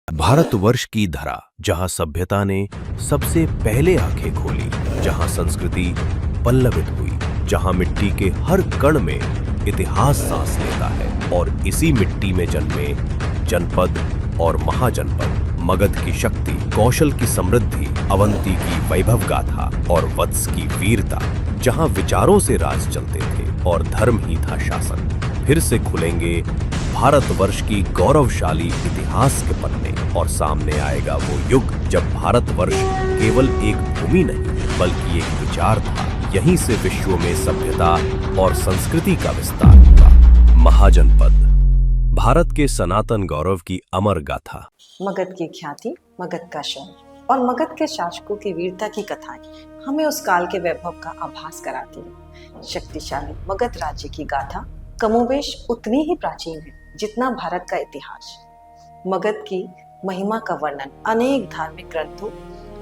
भारतवर्ष की धरा, जहां सभ्यता ने सबसे पहले आंखें खोली, जहां संस्कृति पल्लवित हुई, जहां मिट्टी के हर कण में इतिहास सांस लेता है, और इसी मिट्टी में जन्मे जनपद और महाजनपद, मगध की शक्ति, कौशल की समृद्धि, अवंती की वैभव गाथा और वत्स की वीरता, जहां विचारों से राज चलते थे और धर्म ही था शासन। फिर से खुलेंगे भारतवर्ष की गौरवशाली इतिहास के पन्ने, और सामने आएगा वो युग जब भारतवर्ष केवल एक भूमि नहीं बल्कि एक विचार था। यहीं से विश्व में सभ्यता और संस्कृति का विस्तार हुआ। महाजनपद, भारत के सनातन गौरव की अमर गाथा। मगध की ख्याति, मगध का शौर्य और मगध के शासकों की वीरता की कथाएं हमें उस काल के वैभव का आभास कराती है। शक्तिशाली मगध राज्य की गाथा कमोबेश उतनी ही प्राचीन है जितना भारत का इतिहास। मगध की महिमा का वर्णन अनेक धार्मिक ग्रंथों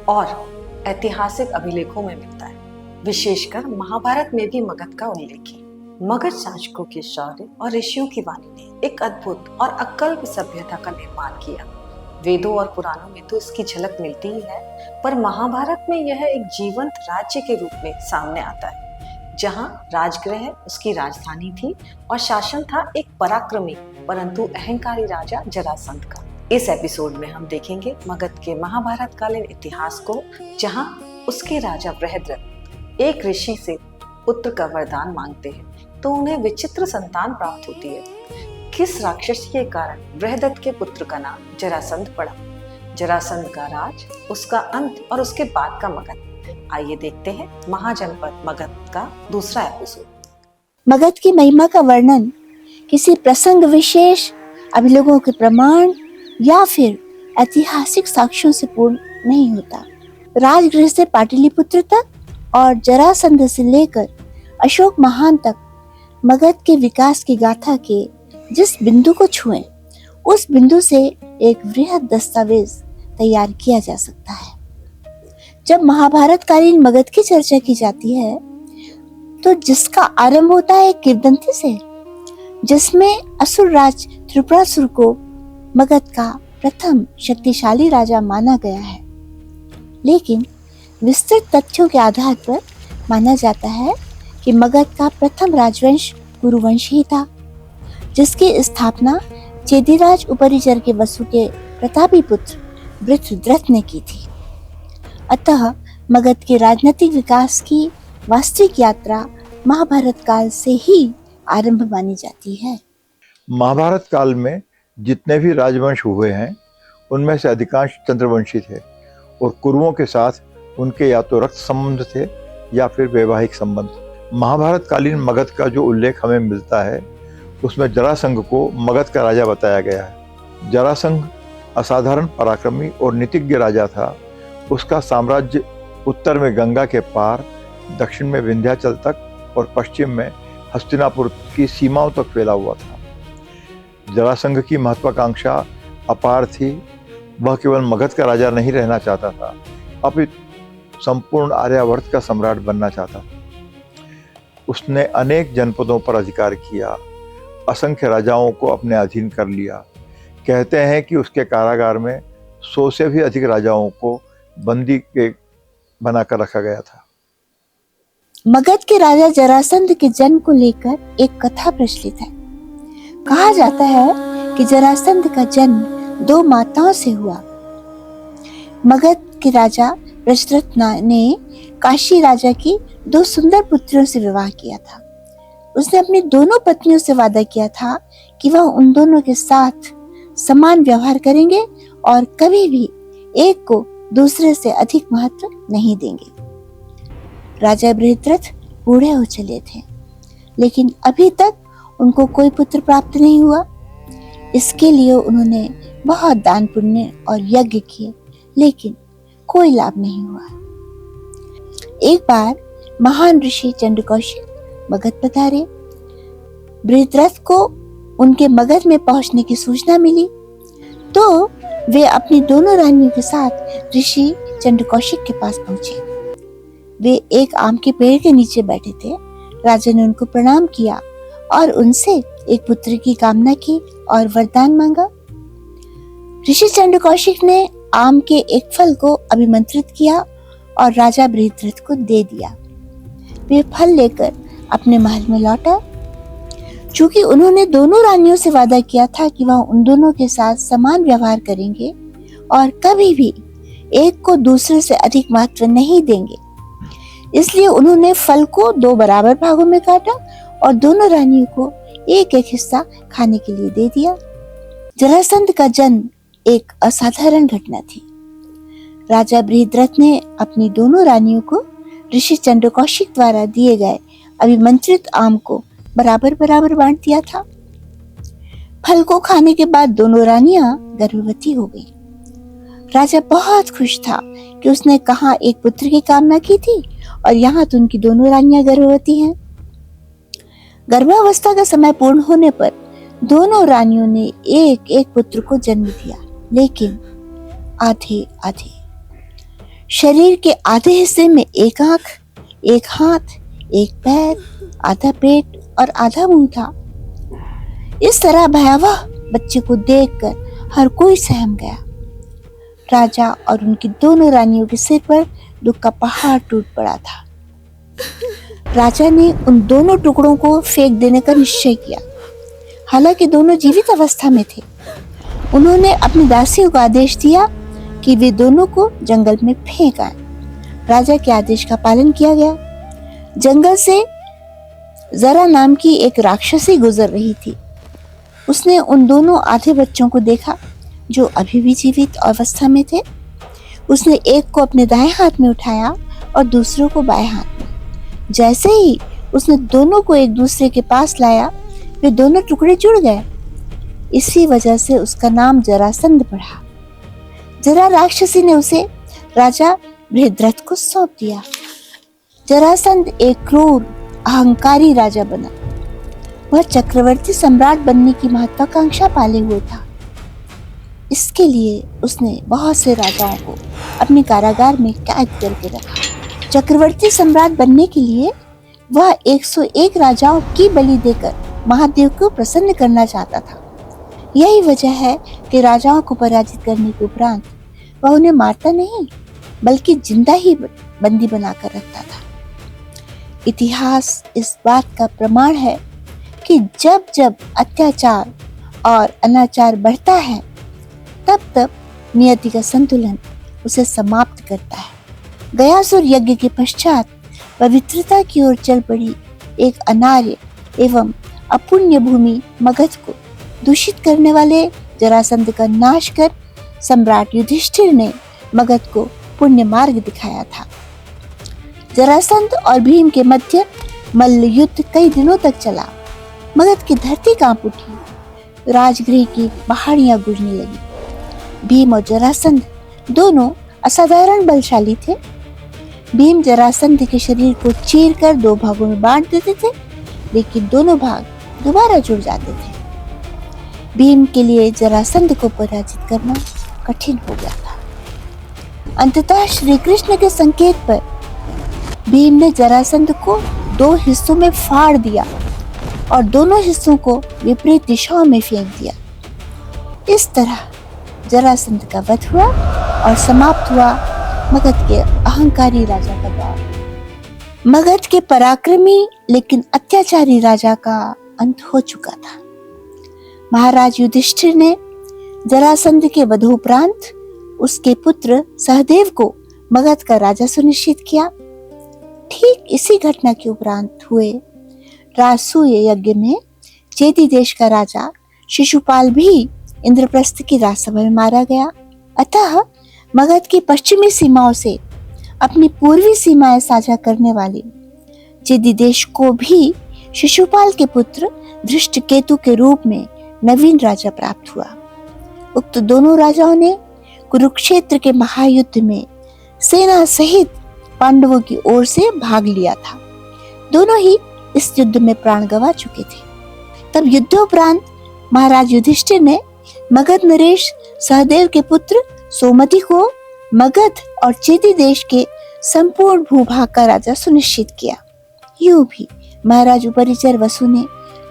और ऐतिहासिक अभिलेखों में मिलता है। विशेषकर महाभारत में भी मगध का उल्लेख है। मगध शासकों के शौर्य और ऋषियों की वाणी ने एक अद्भुत और अकल्प सभ्यता का निर्माण किया। वेदों और पुराणों में तो इसकी झलक मिलती ही है, पर महाभारत में यह एक जीवंत राज्य के रूप में सामने आता है, जहां राजगृह उसकी राजधानी थी और शासन था एक पराक्रमी परंतु अहंकारी राजा जरासंध का। इस एपिसोड में हम देखेंगे मगध के महाभारत कालीन इतिहास को, जहां उसके राजा बृहद्रथ एक ऋषि से पुत्र का वरदान मांगते हैं तो उन्हें विचित्र संतान प्राप्त होती है। किस राक्षस के कारण बृहद्रथ के पुत्र का नाम जरासंध पड़ा, जरासंध का राज, उसका अंत और उसके बाद का मगध। आइए देखते हैं महाजनपद मगध का दूसरा एपिसोड। मगध की महिमा का वर्णन किसी प्रसंग विशेष, अभिलेखों के प्रमाण या फिर ऐतिहासिक साक्ष्यों से पूर्ण नहीं होता। राजगृह से पाटलिपुत्र तक और जरासंध से लेकर अशोक महान तक मगध के विकास की गाथा के जिस बिंदु को छुएं, उस बिंदु से एक वृहद दस्तावेज तैयार किया जा सकता है। जब महाभारत कालीन मगध की चर्चा की जाती है तो जिसका आरंभ होता है किंवदंती से, जिसमें असुर राज त्रिपुरासुर को मगध का प्रथम शक्तिशाली राजा माना गया है। लेकिन विस्तृत तथ्यों के आधार पर माना जाता है कि मगध का प्रथम राजवंश कुरुवंश ही था, जिसकी स्थापना चेदिराज उपरिचर के वसु के प्रतापी पुत्र वृत्रद्रथ ने की थी। अतः मगध के राजनीतिक विकास की वास्तविक यात्रा महाभारत काल से ही आरंभ मानी जाती है। महाभारत काल में जितने भी राजवंश हुए हैं उनमें से अधिकांश चंद्रवंशी थे और कुरुओं के साथ उनके या तो रक्त संबंध थे या फिर वैवाहिक संबंध। महाभारत कालीन मगध का जो उल्लेख हमें मिलता है उसमें जरासंध को मगध का राजा बताया गया है। जरासंध असाधारण पराक्रमी और नीतिज्ञ राजा था। उसका साम्राज्य उत्तर में गंगा के पार, दक्षिण में विंध्याचल तक और पश्चिम में हस्तिनापुर की सीमाओं तक फैला हुआ था। जरासंध की महत्वाकांक्षा अपार थी। वह केवल मगध का राजा नहीं रहना चाहता था, अपितु संपूर्ण आर्यावर्त का सम्राट बनना चाहता था। उसने अनेक जनपदों पर अधिकार किया, असंख्य राजाओं को अपने अधीन कर लिया। कहते हैं कि उसके कारागार में 100 से भी अधिक राजाओं को बंदी के बनाकर रखा गया था। मगध के राजा जरासंध के जन्म को लेकर एक कथा प्रचलित है। कहा जाता है कि जरासंध का जन्म 2 माताओं से हुआ। मगध के राजा बृहद्रथ ने काशी राजा की 2 सुंदर पुत्रियों से विवाह किया था। उसने अपनी दोनों पत्नियों से वादा किया था कि वह उन दोनों के साथ समान व्यवहार करेंगे और कभी भी एक को दूसरे से अधिक महत्व नहीं देंगे। राजा बृहद्रथ बूढ़े हो चले थे, लेकिन अभी तक उनको कोई पुत्र प्राप्त नहीं हुआ। इसके लिए उन्होंने बहुत दान पुण्य और यज्ञ किए, लेकिन कोई लाभ नहीं हुआ। एक बार महान ऋषि चंद्रकौशिक मगध पधारे। बृहद्रथ को उनके मगध में पहुंचने की सूचना मिली तो वे अपनी दोनों रानियों के साथ ऋषि चंद्रकौशिक के पास पहुंचे। वे एक आम के पेड़ के नीचे बैठे थे। राजा ने उनको प्रणाम किया और उनसे एक पुत्र की कामना की और वरदान मांगा। ऋषि चंद्र कौशिक ने आम के एक फल को अभिमंत्रित किया और राजा बृहद्रथ को दे दिया। वे फल लेकर अपने महल में लौटा। चूंकि उन्होंने दोनों रानियों से वादा किया था कि वह उन दोनों के साथ समान व्यवहार करेंगे और कभी भी एक को दूसरे से अधिक महत्व नहीं देंगे, इसलिए उन्होंने फल को 2 बराबर भागों में काटा और दोनों रानियों को एक एक हिस्सा खाने के लिए दे दिया। जरासंध का जन्म एक असाधारण घटना थी। राजा बृहद्रथ ने अपनी दोनों रानियों को ऋषि चंद्र कौशिक द्वारा दिए गए अभिमंत्रित आम को बराबर बराबर बांट दिया था। फल को खाने के बाद दोनों रानियां गर्भवती हो गई। राजा बहुत खुश था कि उसने कहाँ एक पुत्र की कामना की थी और यहाँ तो उनकी दोनों रानियां गर्भवती हैं। गर्भावस्था का समय पूर्ण होने पर दोनों रानियों ने एक एक पुत्र को जन्म दिया, लेकिन आधे आधे। शरीर के आधे हिस्से में एक आंख, एक हाथ, एक पैर, आधा पेट और आधा मुंह था। इस तरह भयावह बच्चे को देखकर हर कोई सहम गया। राजा और उनकी दोनों रानियों के सिर पर दुख का पहाड़ टूट पड़ा था। राजा ने उन दोनों टुकड़ों को फेंक देने का निश्चय किया। हालांकि दोनों जीवित अवस्था में थे। उन्होंने अपनी दासियों को आदेश दिया कि वे दोनों को जंगल में फेंक आए। राजा के आदेश का पालन किया गया। जंगल से जरा नाम की एक राक्षसी गुजर रही थी। उसने उन दोनों आधे बच्चों को देखा जो अभी भी जीवित अवस्था में थे। उसने एक को अपने दाएं हाथ में उठाया और दूसरों को बाएं हाथ में। जैसे ही उसने दोनों को एक दूसरे के पास लाया, वे दोनों टुकड़े जुड़ गए। इसी वजह से उसका नाम जरासंध पड़ा। जरा राक्षसी ने उसे राजा बृहद्रथ को सौंप दिया। जरासंध एक क्रूर अहंकारी राजा बना। वह चक्रवर्ती सम्राट बनने की महत्वाकांक्षा पाले हुए था। इसके लिए उसने बहुत से राजाओं को अपने कारागार में कैद करके रखा। चक्रवर्ती सम्राट बनने के लिए वह 101 राजाओं की बलि देकर महादेव को प्रसन्न करना चाहता था। यही वजह है कि राजाओं को पराजित करने के उपरांत वह उन्हें मारता नहीं, बल्कि जिंदा ही बंदी बनाकर रखता था। इतिहास इस बात का प्रमाण है कि जब जब अत्याचार और अनाचार बढ़ता है, तब तब नियति का संतुलन उसे समाप्त करता है। गयासुर यज्ञ के पश्चात पवित्रता की ओर चल पड़ी एक अनार्य एवं अपुण्य भूमि मगध को दूषित करने वाले जरासंध का नाश कर सम्राट युधिष्ठिर ने मगध को पुण्य मार्ग दिखाया था। जरासंध और भीम के मध्य मल्ल युद्ध कई दिनों तक चला। मगध की धरती कांप उठी। राजगृह की पहाड़ियां गूंजने लगी। भीम और जरासंध दोनों असाधारण बलशाली थे। भीम जरासंध के शरीर को चीरकर 2 भागों में बांट देते थे, लेकिन दोनों भाग दोबारा जुड़ जाते थे। भीम के लिए जरासंध को पराजित करना कठिन हो गया था। अंततः श्री कृष्ण के संकेत पर भीम ने जरासंध को 2 हिस्सों में फाड़ दिया और दोनों हिस्सों को विपरीत दिशाओं में फेंक दिया। इस तरह जरासंध का वध हुआ और समाप्त हुआ मगध के अहंकारी राजा का दौर। मगध के पराक्रमी लेकिन अत्याचारी राजा का अंत हो चुका था। महाराज युधिष्ठिर ने जरासंध के वधोपरांत उसके पुत्र सहदेव को मगध का राजा सुनिश्चित किया। ठीक इसी घटना के उपरांत हुए राजसूय यज्ञ में चेदी देश का राजा शिशुपाल भी इंद्रप्रस्थ की राजसभा में मारा गया। अतः मगध की पश्चिमी सीमाओं से अपनी पूर्वी सीमाएं साझा करने वाले चेदी देश को भी शिशुपाल के पुत्र धृष्टकेतु के रूप में नवीन राजा प्राप्त हुआ। उक्त दोनों राजाओं ने कुरुक्षेत्र के महायुद्ध में सेना सहित पांडवों की ओर से भाग लिया था। दोनों ही इस युद्ध में प्राण गंवा चुके थे। तब युद्धोपरांत महाराज युधिष्ठिर ने मगध नरेश सहदेव के पुत्र सोमति को मगध और चेदी देश के संपूर्ण भूभाग का राजा सुनिश्चित किया। यूं भी महाराज उपरिचर वसु ने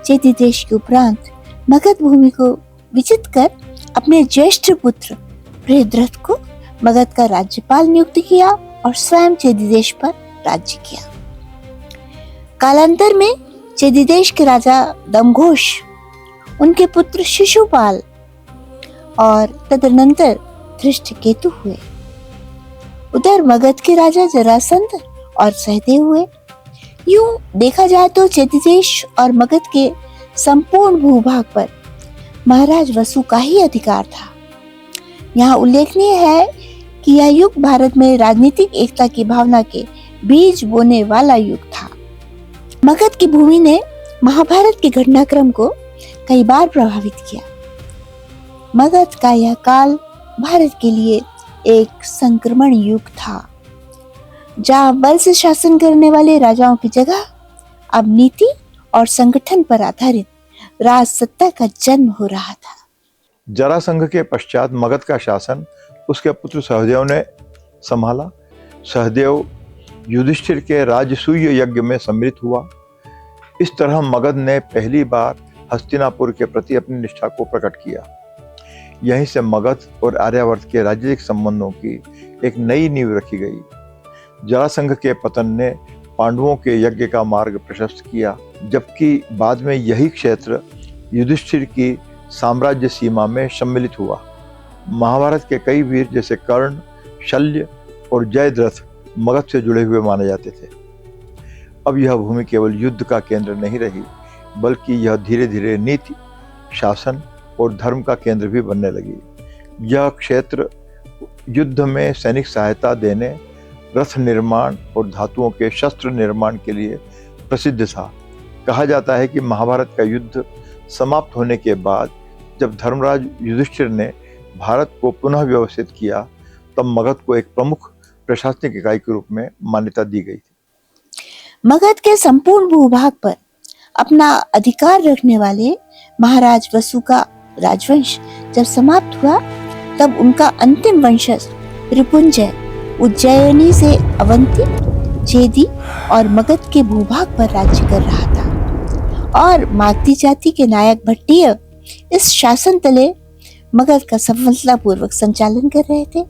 चेदी देश के उपरांत मगध भूमि को विजित कर अपने ज्येष्ठ पुत्र प्रियद्रथ को मगध का राज्यपाल नियुक्त किया और स्वयं चेदिदेश पर राज्य किया। कालांतर में चेदिदेश के राजा दमघोष, उनके पुत्र शिशुपाल और तदनंतर धृष्टकेतु हुए। उधर मगध के राजा जरासंध और सहदेव हुए। यूं देखा जाए तो चेदिदेश और मगध के संपूर्ण भूभाग पर महाराज वसु का ही अधिकार था। यहाँ उल्लेखनीय है कि यह युग भारत में राजनीतिक एकता की भावना के बीज बोने वाला युग था। मगध की भूमि ने महाभारत के घटनाक्रम को कई बार प्रभावित किया। मगध का यह काल भारत के लिए एक संक्रमण युग था, जहाँ बल से शासन करने वाले राजाओं की जगह अब नीति और संगठन पर आधारित राज सत्ता का जन्म हो रहा था। जरासंध के पश्चात मगध का शासन उसके पुत्र सहदेव ने संभाला। सहदेव युधिष्ठिर के राजसूय यज्ञ में सम्मिलित हुआ। इस तरह मगध ने पहली बार हस्तिनापुर के प्रति अपनी निष्ठा को प्रकट किया। यहीं से मगध और आर्यावर्त के राजनीतिक संबंधों की एक नई नींव रखी गई। जरासंध के पतन ने पांडवों के यज्ञ का मार्ग प्रशस्त किया, जबकि बाद में यही क्षेत्र युधिष्ठिर की साम्राज्य सीमा में सम्मिलित हुआ। महाभारत के कई वीर जैसे कर्ण, शल्य और जयद्रथ मगध से जुड़े हुए माने जाते थे। अब यह भूमि केवल युद्ध का केंद्र नहीं रही, बल्कि यह धीरे धीरे नीति, शासन और धर्म का केंद्र भी बनने लगी। यह क्षेत्र युद्ध में सैनिक सहायता देने, रथ निर्माण और धातुओं के शस्त्र निर्माण के लिए प्रसिद्ध था। कहा जाता है कि महाभारत का युद्ध समाप्त होने के बाद जब धर्मराज युधिष्ठिर ने भारत को पुनः व्यवस्थित किया, तब मगध को एक प्रमुख प्रशासनिक इकाई के रूप में मान्यता दी गई थी। मगध के संपूर्ण भूभाग पर अपना अधिकार रखने वाले महाराज वसु का राजवंश जब समाप्त हुआ, तब उनका अंतिम वंशज रिपुंजय उज्जयिनी से अवंती, चेदी और मगध के भूभाग पर राज्य कर रहा था और मागधी जाति के नायक भट्टिय इस शासन तले मगध का सफलतापूर्वक संचालन कर रहे थे।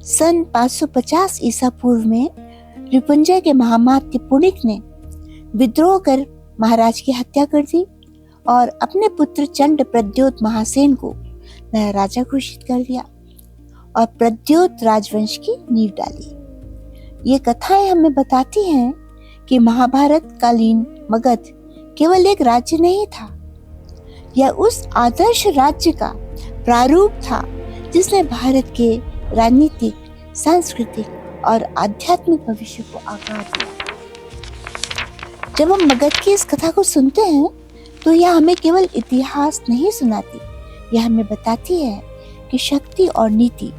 सन 550 ईसा पूर्व में रिपुंजय के महामात्य पुनिक ने विद्रोह कर महाराज की हत्या कर दी और अपने पुत्र चंड प्रद्योत महासेन को नया राजा घोषित कर दिया और प्रद्योत राजवंश की नींव डाली। ये कथाएं हमें बताती हैं कि महाभारत कालीन मगध केवल एक राज्य नहीं था, यह उस आदर्श राज्य का प्रारूप था जिसने भारत के राजनीतिक, सांस्कृतिक और आध्यात्मिक भविष्य को आकार दिया। जब हम मगध की इस कथा को सुनते हैं तो यह हमें केवल इतिहास नहीं सुनाती, यह हमें बताती है कि शक्ति और नीति,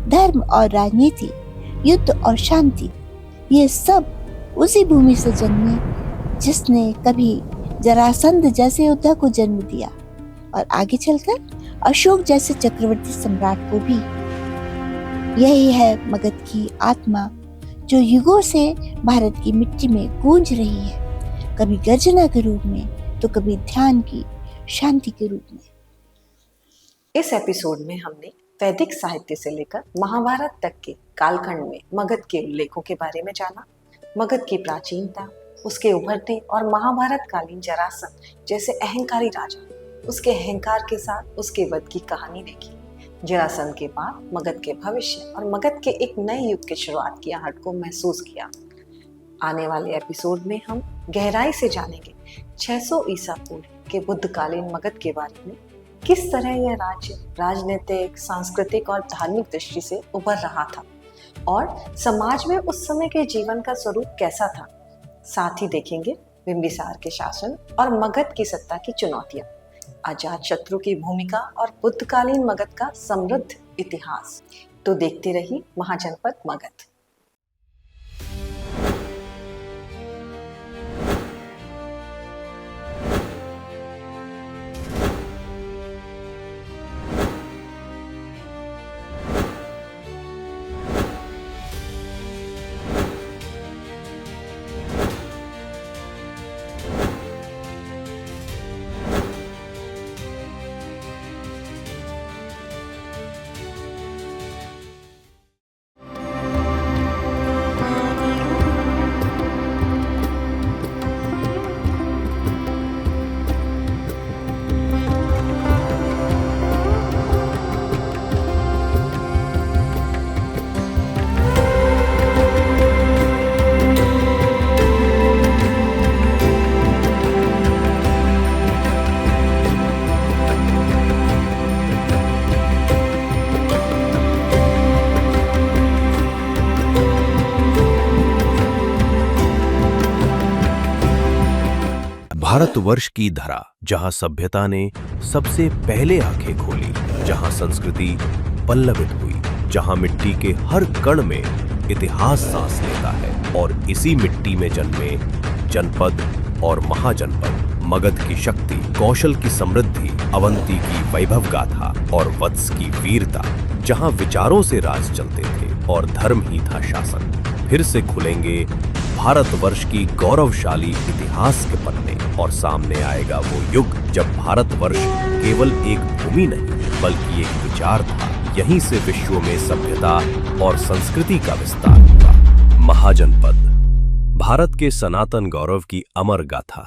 धर्म और राजनीति, युद्ध और शांति, ये सब उसी भूमि से जन्मे जिसने कभी जरासंध जैसे योद्धा को जन्म दिया और आगे चलकर अशोक जैसे चक्रवर्ती सम्राट को भी। यही है मगध की आत्मा जो युगों से भारत की मिट्टी में गूंज रही है, कभी गर्जना के रूप में तो कभी ध्यान की शांति के रूप में। इस एपिसोड में हमने वैदिक साहित्य से लेकर महाभारत तक के कालखंड में मगध के उल्लेखों के बारे में जाना, मगध की प्राचीनता, उसके उभरते और महाभारत कालीन जरासंध जैसे अहंकारी राजा, उसके अहंकार के साथ उसके वध की कहानी देखी। जरासंध के बाद मगध के भविष्य और मगध के एक नए युग की शुरुआत की आहट को महसूस किया। आने वाले एपिसोड में हम गहराई से जानेंगे 600 ईसा पूर्व के बुद्धकालीन मगध के बारे में, किस तरह यह राज्य राजनीतिक, सांस्कृतिक और धार्मिक दृष्टि से उभर रहा था और समाज में उस समय के जीवन का स्वरूप कैसा था। साथ ही देखेंगे बिंबिसार के शासन और मगध की सत्ता की चुनौतियां, अजात शत्रु की भूमिका और बुद्धकालीन मगध का समृद्ध इतिहास। तो देखते रहिए महाजनपद मगध। भारतवर्ष की धरा, जहां सभ्यता ने सबसे पहले आंखें खोली, जहां संस्कृति पल्लवित हुई, जहां मिट्टी के हर कण में इतिहास सांस लेता है, और इसी मिट्टी में जन्मे जनपद और महाजनपद, मगध की शक्ति, कौशल की समृद्धि, अवंती की वैभव गाथा और वत्स की वीरता, जहां विचारों से राज चलते थे और धर्म ही था शासन। फिर से खुलेंगे भारतवर्ष की गौरवशाली इतिहास के पन्ने, और सामने आएगा वो युग जब भारतवर्ष केवल एक भूमि नहीं बल्कि एक विचार था। यहीं से विश्व में सभ्यता और संस्कृति का विस्तार हुआ। महाजनपद, भारत के सनातन गौरव की अमर गाथा।